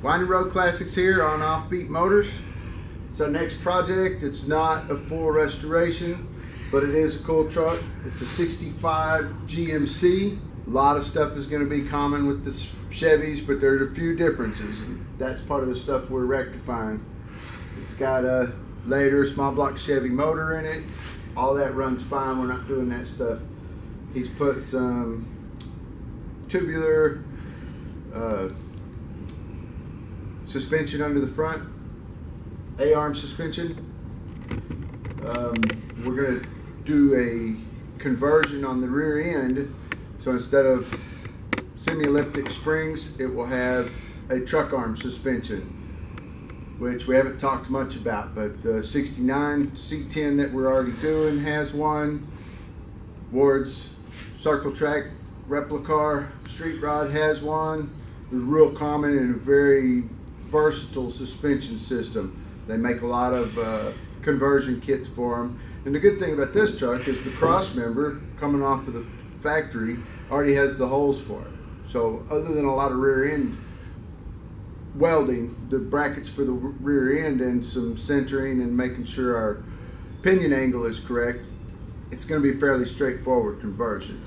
Winding Road Classics here on Offbeat Motors. So next project, it's not a full restoration, but it is a cool truck. It's a 65 GMC. A lot of stuff is going to be common with the Chevys, but there's a few differences. And that's part of the stuff we're rectifying. It's got a later small block Chevy motor in it. All that runs fine. We're not doing that stuff. He's put some tubular suspension under the front, A-arm suspension. We're going to do a conversion on the rear end, so instead of semi-elliptic springs, it will have a truck arm suspension, which we haven't talked much about, but the 69 C10 that we're already doing has one. Ward's Circle Track replica street rod has one. It's real common and a very versatile suspension system. They make a lot of conversion kits for them. And the good thing about this truck is the cross member coming off of the factory already has the holes for it. So other than a lot of rear end welding, the brackets for the rear end and some centering and making sure our pinion angle is correct, it's going to be a fairly straightforward conversion.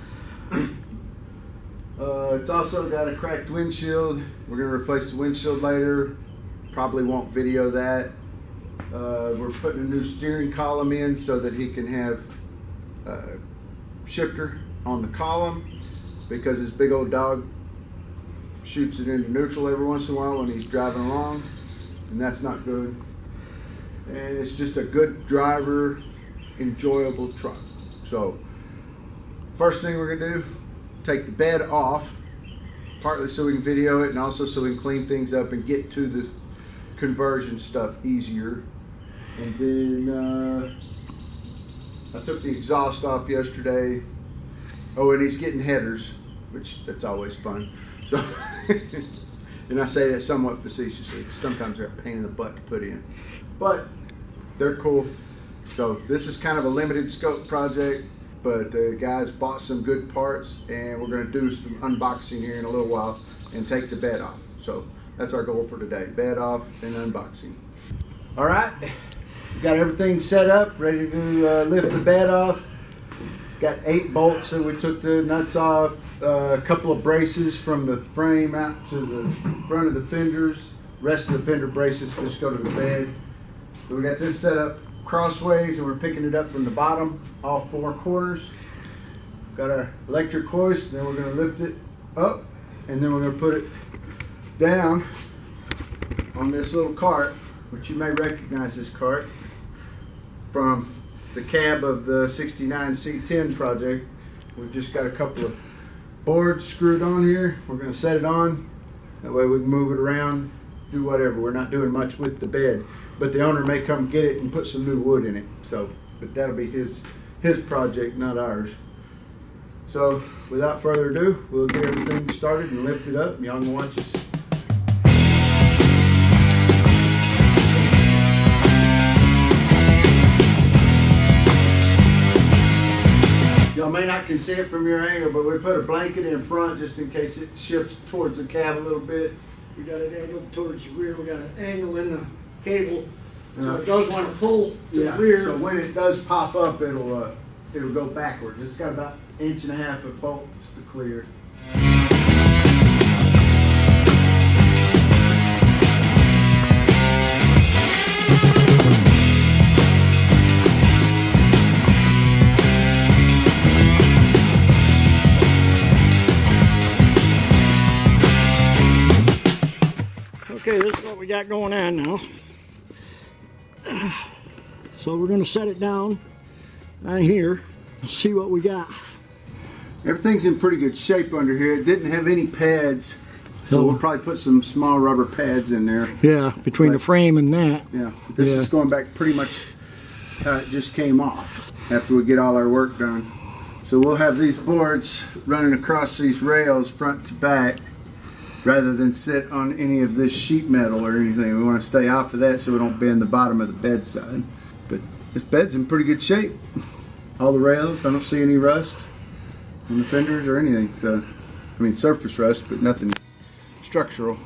It's also got a cracked windshield. We're going to replace the windshield later. Probably won't video that. We're putting a new steering column in so that he can have shifter on the column, because his big old dog shoots it into neutral every once in a while when he's driving along, and that's not good. And it's just a good driver, enjoyable truck. So first thing we're going to do, take the bed off, partly so we can video it and also so we can clean things up and get to the conversion stuff easier. And then I took the exhaust off yesterday. Oh, and he's getting headers, which that's always fun. So and I say that somewhat facetiously, because sometimes they're a pain in the butt to put in, but they're cool. So this is kind of a limited scope project, but the guys bought some good parts, and we're going to do some unboxing here in a little while and take the bed off. So that's our goal for today, bed off and unboxing. All right, we got everything set up, ready to lift the bed off. Got 8 bolts, so we took the nuts off, a couple of braces from the frame out to the front of the fenders. Rest of the fender braces just go to the bed. So we got this set up crossways, and we're picking it up from the bottom, all 4 corners. Got our electric hoist, then we're going to lift it up, and then we're going to put it down on this little cart, which you may recognize this cart from the cab of the 69 C10 project. We've just got a couple of boards screwed on here. We're going to set it on, that way we can move it around, do whatever. We're not doing much with the bed, but the owner may come get it and put some new wood in it. So, but that'll be his project, not ours. So without further ado, we'll get everything started and lift it up, and y'all can watch us. Y'all may not can see it from your angle, but we put a blanket in front just in case it shifts towards the cab a little bit. We got it angled towards the rear. We got an angle in the cable, so it does want to pull to the rear. So when it does pop up, it'll go backwards. It's got about 1.5 inches of bolts to clear. Okay, this is what we got going on now. So we're going to set it down on here and see what we got. Everything's in pretty good shape under here. It didn't have any pads, so we'll probably put some small rubber pads in there. Yeah, between the frame and that. Yeah, this is going back pretty much how it just came off after we get all our work done. So we'll have these boards running across these rails front to back, rather than sit on any of this sheet metal or anything. We want to stay off of that so we don't bend the bottom of the bedside. But this bed's in pretty good shape. All the rails, I don't see any rust on the fenders or anything. So, I mean, surface rust, but nothing structural.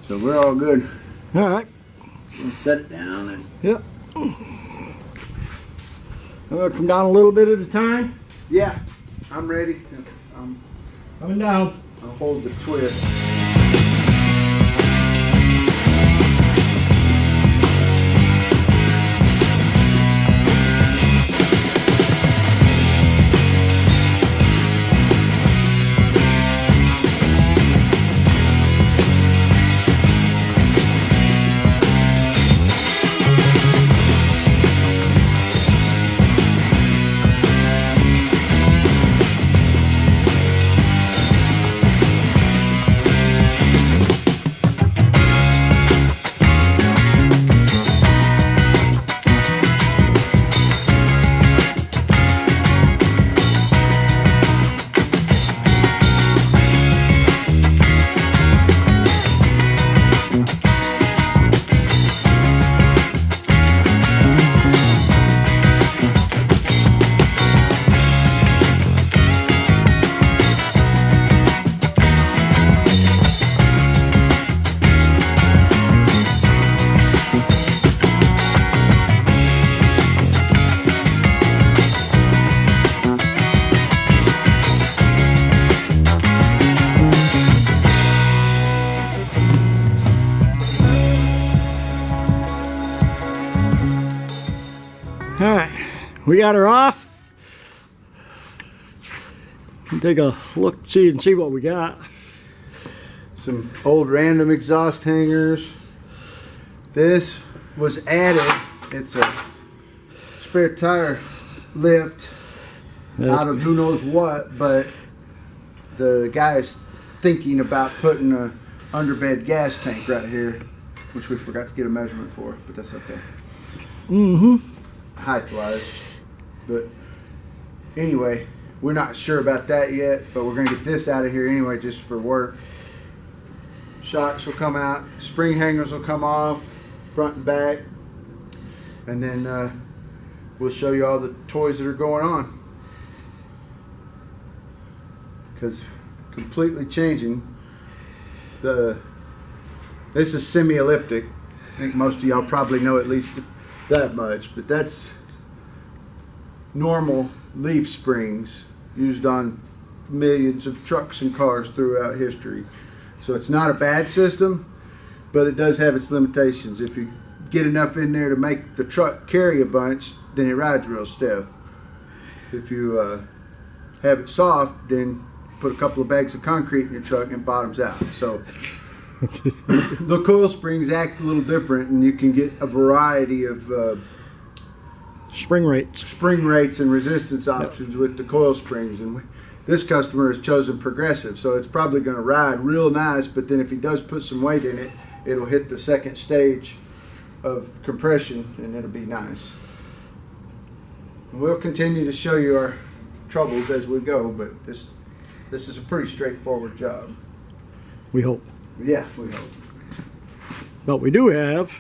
So we're all good. All right. We'll set it down and Yep. I'm gonna come down a little bit at a time. yeah, I'm ready. Coming down. I'll hold the twist. All right, we got her off. Take a look, see what we got. Some old random exhaust hangers. This was added. It's a spare tire lift out of who knows what, but the guy's thinking about putting a underbed gas tank right here, which we forgot to get a measurement for, but that's okay. Height wise. But anyway, we're not sure about that yet, but we're going to get this out of here anyway just for work. Shocks will come out, spring hangers will come off, front and back, and then we'll show you all the toys that are going on. Because completely changing this is semi-elliptic. I think most of y'all probably know at least that much, but that's normal leaf springs used on millions of trucks and cars throughout history. So it's not a bad system, but it does have its limitations. If you get enough in there to make the truck carry a bunch, then it rides real stiff. If you have it soft, then put a couple of bags of concrete in your truck and it bottoms out. So the coil springs act a little different, and you can get a variety of spring rates and resistance options with the coil springs. And this customer has chosen progressive, so it's probably going to ride real nice, but then if he does put some weight in it, it'll hit the second stage of compression and it'll be nice. We'll continue to show you our troubles as we go, but this is a pretty straightforward job. We hope. Yeah, we hope. But we do have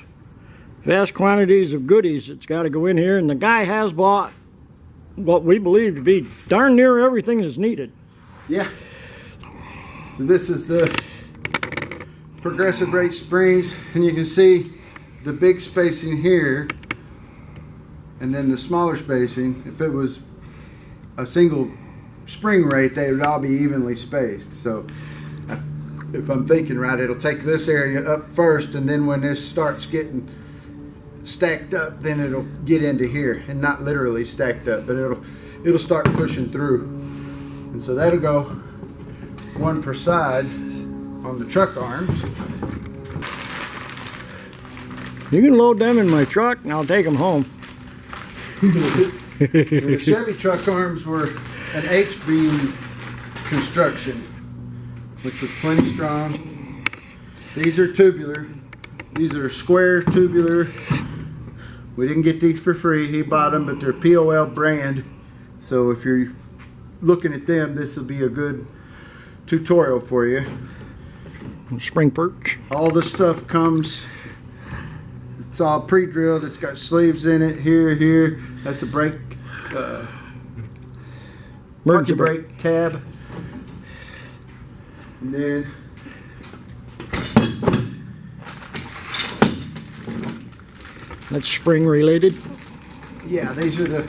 vast quantities of goodies that's got to go in here, and the guy has bought what we believe to be darn near everything that's needed. Yeah. So this is the progressive rate springs, and you can see the big spacing here and then the smaller spacing. If it was a single spring rate, they would all be evenly spaced. So if I'm thinking right, it'll take this area up first, and then when this starts getting stacked up, then it'll get into here, and not literally stacked up, but it'll start pushing through. And so that'll go one per side on the truck arms. You can load them in my truck and I'll take them home. The Chevy truck arms were an H-beam construction, which was plenty strong. These are tubular. These are square tubular. We didn't get these for free. He bought them, but they're POL brand. So if you're looking at them, this will be a good tutorial for you. Spring perch. All the stuff comes, it's all pre-drilled. It's got sleeves in it. Here. That's a brake, Emergency brake tab. And then That's spring related. Yeah, these are the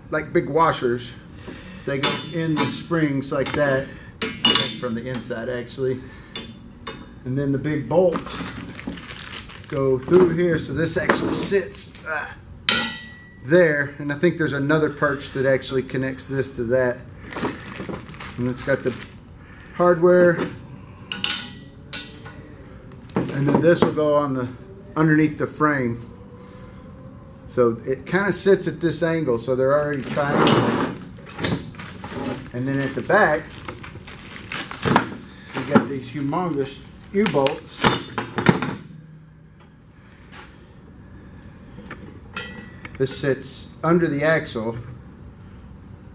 like big washers. They go in the springs like that, from the inside actually, and then the big bolts go through here. So this actually sits there, and I think there's another perch that actually connects this to that, and it's got the hardware, and then this will go on the underneath the frame. So it kind of sits at this angle, so they're already tight. And then at the back, we got these humongous U-bolts. This sits under the axle,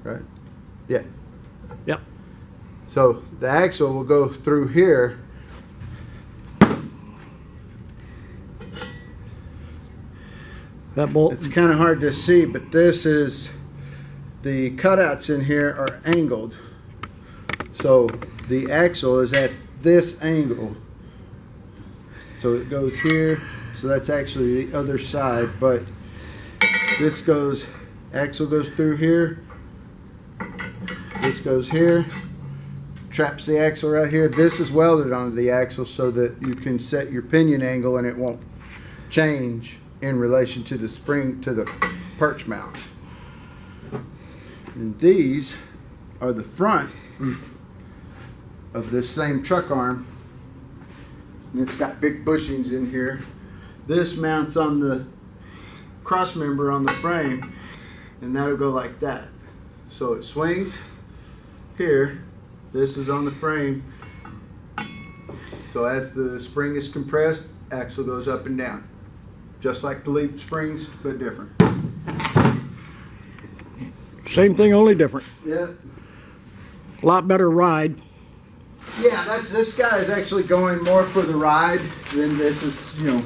right? Yeah. Yep. So the axle will go through here. That bolt. It's kind of hard to see, but this is, the cutouts in here are angled. So the axle is at this angle. So it goes here. So that's actually the other side, but this goes, axle goes through here. This goes here. Traps the axle right here. This is welded onto the axle so that you can set your pinion angle and it won't change in relation to the spring, to the perch mounts. And these are the front of this same truck arm. And it's got big bushings in here. This mounts on the cross member on the frame, and that'll go like that. So it swings here. This is on the frame. So as the spring is compressed, axle goes up and down. Just like the leaf springs, but different. Same thing, only different. Yeah. A lot better ride. Yeah, this guy is actually going more for the ride than this is, you know,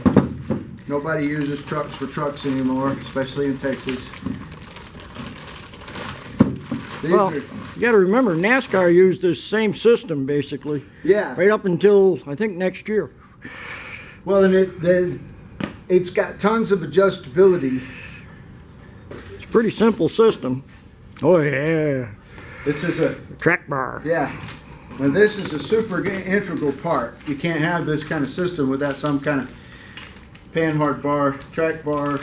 nobody uses trucks for trucks anymore, especially in Texas. Well, you got to remember, NASCAR used this same system basically. Yeah. Right up until I think next year. Well, and it's got tons of adjustability. It's a pretty simple system. Oh yeah. This is a track bar. Yeah. And this is a super integral part. You can't have this kind of system without some kind of panhard bar, track bar.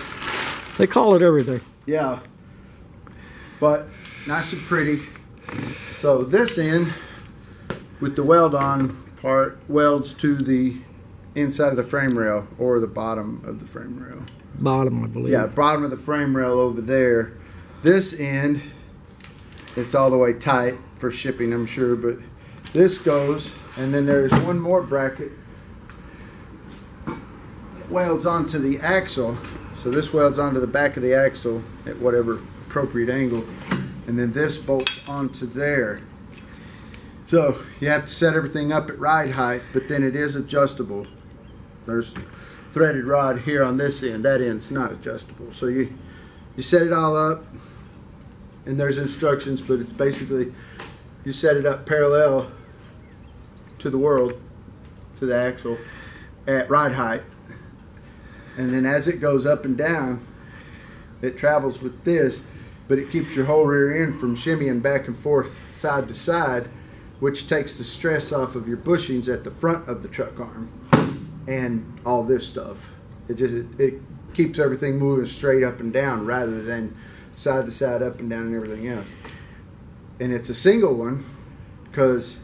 They call it everything. Yeah. But nice and pretty. So this end with the weld on part welds to the inside of the frame rail, or the bottom of the frame rail. Bottom, I believe. Yeah, bottom of the frame rail over there. This end, it's all the way tight for shipping, I'm sure, but this goes, and then there's one more bracket that welds onto the axle. So this welds onto the back of the axle at whatever appropriate angle, and then this bolts onto there. So you have to set everything up at ride height, but then it is adjustable. There's threaded rod here on this end. That end's not adjustable. So you set it all up, and there's instructions, but it's basically you set it up parallel to the world, to the axle, at ride height. And then as it goes up and down, it travels with this, but it keeps your whole rear end from shimmying back and forth side to side, which takes the stress off of your bushings at the front of the truck arm and all this stuff. It keeps everything moving straight up and down rather than side to side, up and down, and everything else. And it's a single one, because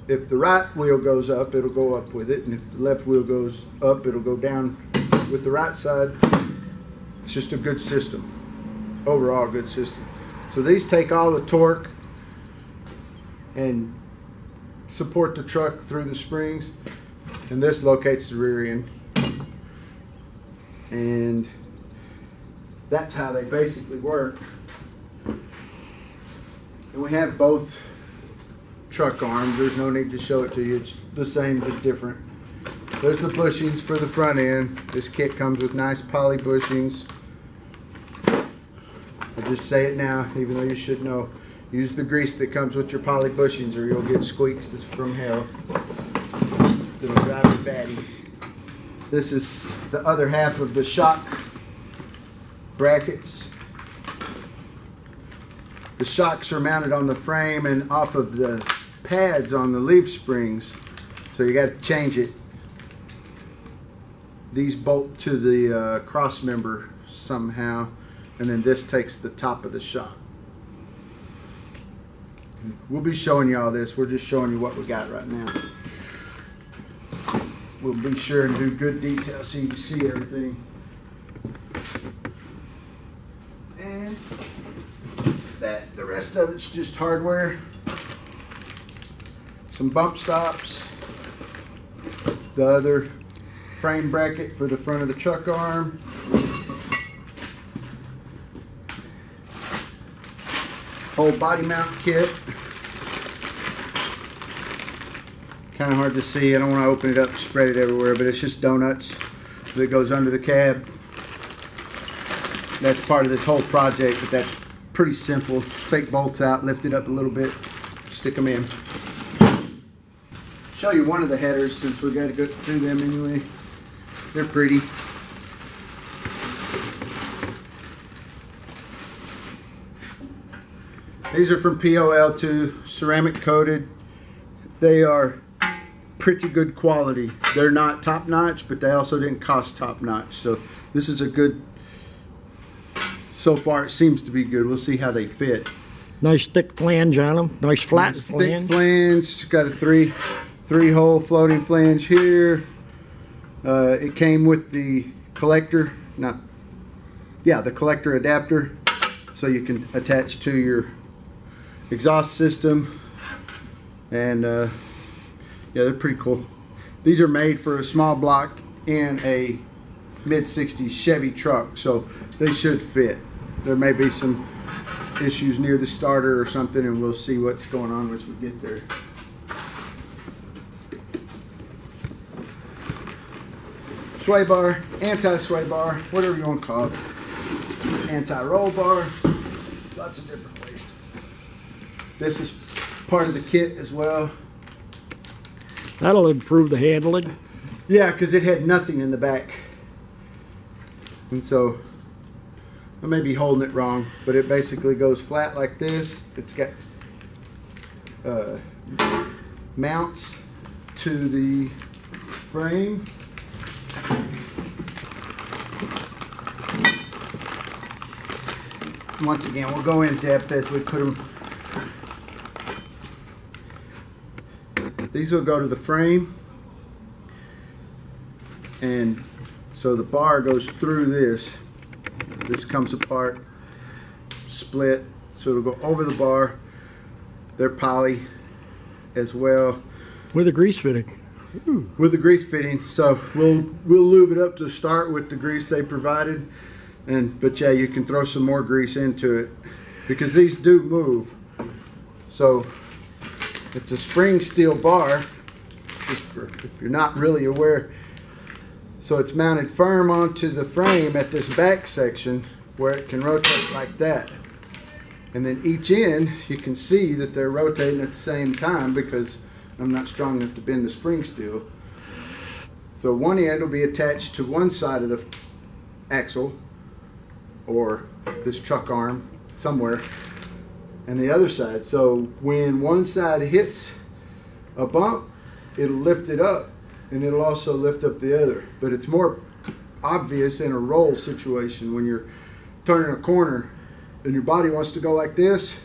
if the right wheel goes up, it'll go up with it, and if the left wheel goes up, it'll go down with the right side. It's just a good system, overall good system. So these take all the torque and support the truck through the springs, and this locates the rear end, and that's how they basically work. And we have both truck arms. There's no need to show it to you. It's the same, just different. There's the bushings for the front end. This kit comes with nice poly bushings. I'll just say it now, even though you should know. Use the grease that comes with your poly bushings, or you'll get squeaks from hell. It'll driver batty. This is the other half of the shock brackets. The shocks are mounted on the frame and off of the pads on the leaf springs, so you got to change it. These bolt to the cross member somehow, and then this takes the top of the shock. We'll be showing you all this. We're just showing you what we got right now. We'll be sure and do good detail so you can see everything. And the rest of it's just hardware. Some bump stops. The other frame bracket for the front of the truck arm. Whole body mount kit. Kind of hard to see. I don't want to open it up and spread it everywhere, but it's just donuts that goes under the cab. That's part of this whole project, but that's pretty simple. Take bolts out, lift it up a little bit, stick them in. Show you one of the headers since we got to go through them anyway. They're pretty. These are from POL2, ceramic coated. They are pretty good quality. They're not top notch, but they also didn't cost top notch. So this is a good, so far it seems to be good. We'll see how they fit. Nice thick flange on them. Nice flat flange. Thick flange. Got a three hole floating flange here. It came with the collector, the collector adapter, so you can attach to your exhaust system. And yeah, they're pretty cool. These are made for a small block in a mid-60s Chevy truck, so they should fit. There may be some issues near the starter or something, and we'll see what's going on once we get there. Sway bar, anti-sway bar, whatever you want to call it. Anti-roll bar, lots of different ways. This is part of the kit as well. That'll improve the handling. Yeah, because it had nothing in the back. And so, I may be holding it wrong, but it basically goes flat like this. It's got mounts to the frame. Once again, we'll go in depth as we put them. These will go to the frame, and so the bar goes through this. This comes apart, split, so it'll go over the bar. They're poly as well. With a grease fitting. Ooh. With the grease fitting, so we'll lube it up to start with the grease they provided, but yeah, you can throw some more grease into it because these do move. So it's a spring steel bar, just for if you're not really aware. So it's mounted firm onto the frame at this back section where it can rotate like that. And then each end, you can see that they're rotating at the same time because I'm not strong enough to bend the spring steel. So one end will be attached to one side of the axle or this truck arm somewhere, and the other side. So when one side hits a bump, it'll lift it up, and it'll also lift up the other. But it's more obvious in a roll situation when you're turning a corner and your body wants to go like this.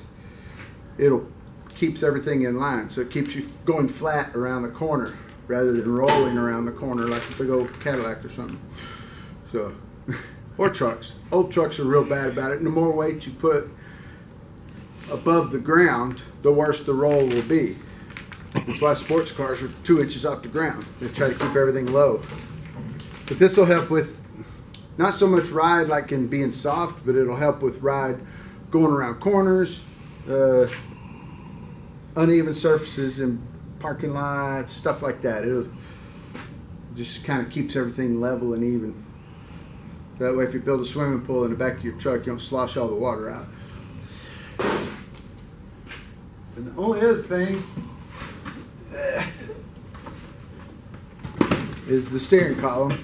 It'll keeps everything in line, so it keeps you going flat around the corner rather than rolling around the corner like a big old Cadillac or something. So, or trucks. Old trucks are real bad about it, and the more weight you put above the ground, the worse the roll will be. That's why sports cars are 2 inches off the ground. They try to keep everything low. But this will help with not so much ride like in being soft, but it'll help with ride going around corners, uneven surfaces in parking lots, stuff like that. It just kind of keeps everything level and even. So that way if you build a swimming pool in the back of your truck, you don't slosh all the water out. And the only other thing, is the steering column.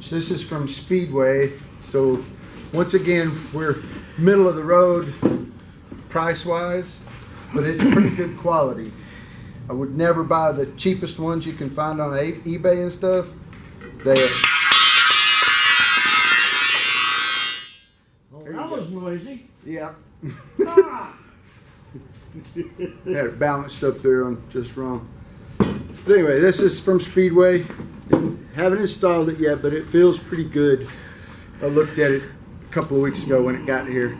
This is from Speedway, so once again we're middle of the road price wise, but it's pretty good quality. I would never buy the cheapest ones you can find on eBay and stuff. That was noisy. Yeah. Ah. Had it balanced up there on just wrong. But anyway, this is from Speedway. Haven't installed it yet, but it feels pretty good. I looked at it a couple of weeks ago when it got here.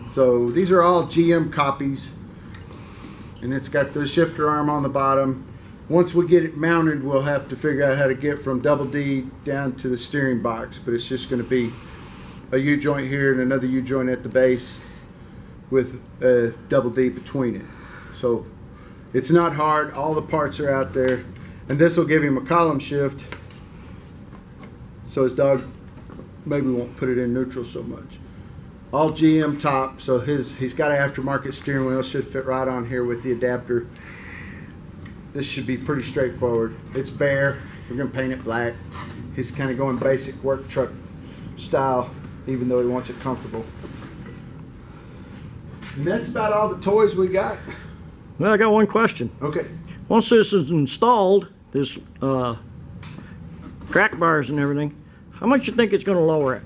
So these are all GM copies, and it's got the shifter arm on the bottom. Once we get it mounted, we'll have to figure out how to get from double D down to the steering box, but it's just going to be a U-joint here and another U-joint at the base with a double D between it. So it's not hard. All the parts are out there, and this will give him a column shift so his dog maybe won't put it in neutral so much. All GM top, so he's got an aftermarket steering wheel, should fit right on here with the adapter. This should be pretty straightforward. It's bare. We're gonna paint it black. He's kind of going basic work truck style, even though he wants it comfortable. And that's about all the toys we got. Well, I got one question. Okay. Once this is installed, this crack bars and everything, how much you think it's going to lower it?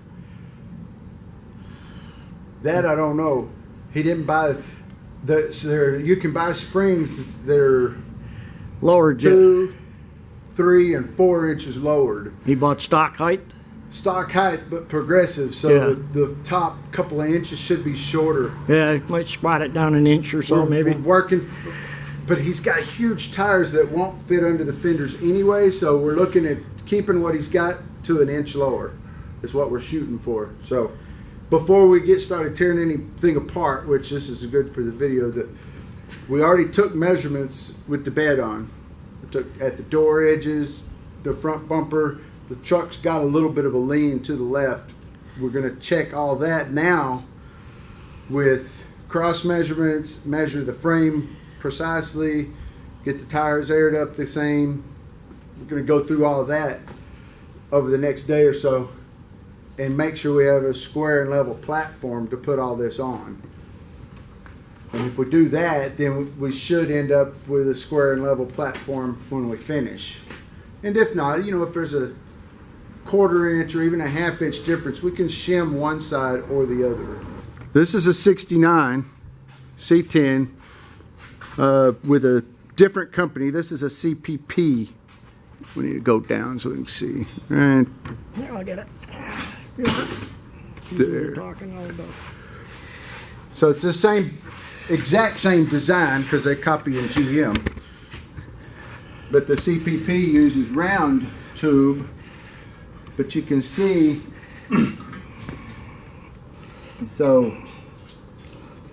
That I don't know. He didn't buy you can buy springs. They're Lowered 2, 3, and 4 inches lowered. He bought stock height? Stock height, but progressive, so Yeah. the top couple of inches should be shorter. Yeah, he might squat it down an inch or so, maybe. We're working, but he's got huge tires that won't fit under the fenders anyway, so we're looking at keeping what he's got to an inch lower is what we're shooting for. So before we get started tearing anything apart, which this is good for the video, that we already took measurements with the bed on. We took at the door edges, the front bumper. The truck's got a little bit of a lean to the left. We're going to check all that now with cross measurements, measure the frame precisely, get the tires aired up the same. We're going to go through all of that over the next day or so and make sure we have a square and level platform to put all this on. And if we do that, then we should end up with a square and level platform when we finish. And if not, you know, if there's a 1/4 inch or even a 1/2 inch difference, we can shim one side or the other. This is a 69 C10 with a different company. This is a CPP. We need to go down so we can see. And Here, I'll get it. there. Talking all about. So it's the exact same design because they copy in GM. But the CPP uses round tube. But you can see, so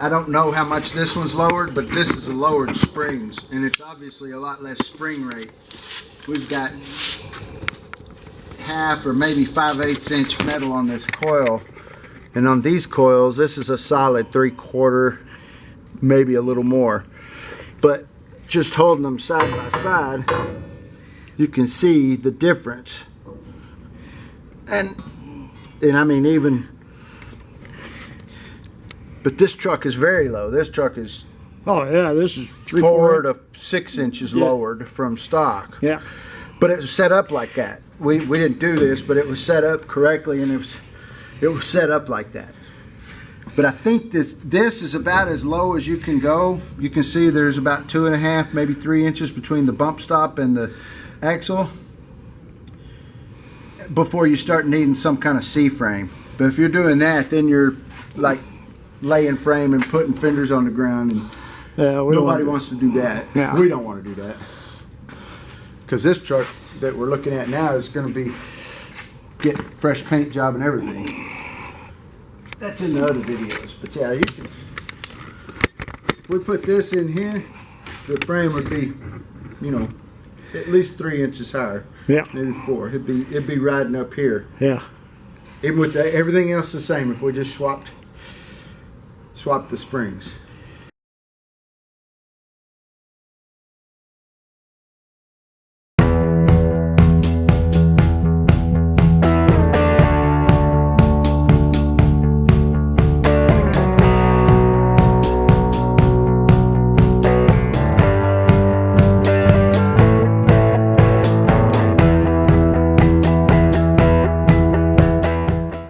I don't know how much this one's lowered, but this is a lowered springs, and it's obviously a lot less spring rate. We've got 1/2 or maybe 5/8 inch metal on this coil, and on these coils, this is a solid 3/4, maybe a little more. But just holding them side by side, you can see the difference. And I mean, even, but this truck is very low. This truck is Oh yeah, this is 4 to 6 inches lowered from stock. Yeah. But it was set up like that. We didn't do this, but it was set up correctly, and it was set up like that. But I think this is about as low as you can go. You can see there's about 2.5, maybe 3 inches between the bump stop and the axle before you start needing some kind of C-frame. But if you're doing that, then you're like laying frame and putting fenders on the ground, and nobody wants to do that. Yeah. We don't want to do that, because this truck that we're looking at now is going to be get fresh paint job and everything. That's in the other videos, but yeah, you can, if we put this in here, the frame would be, you know, at least 3 inches higher. Yeah. Maybe 4. It'd be riding up here. Yeah. Even with everything else the same, if we just swapped the springs.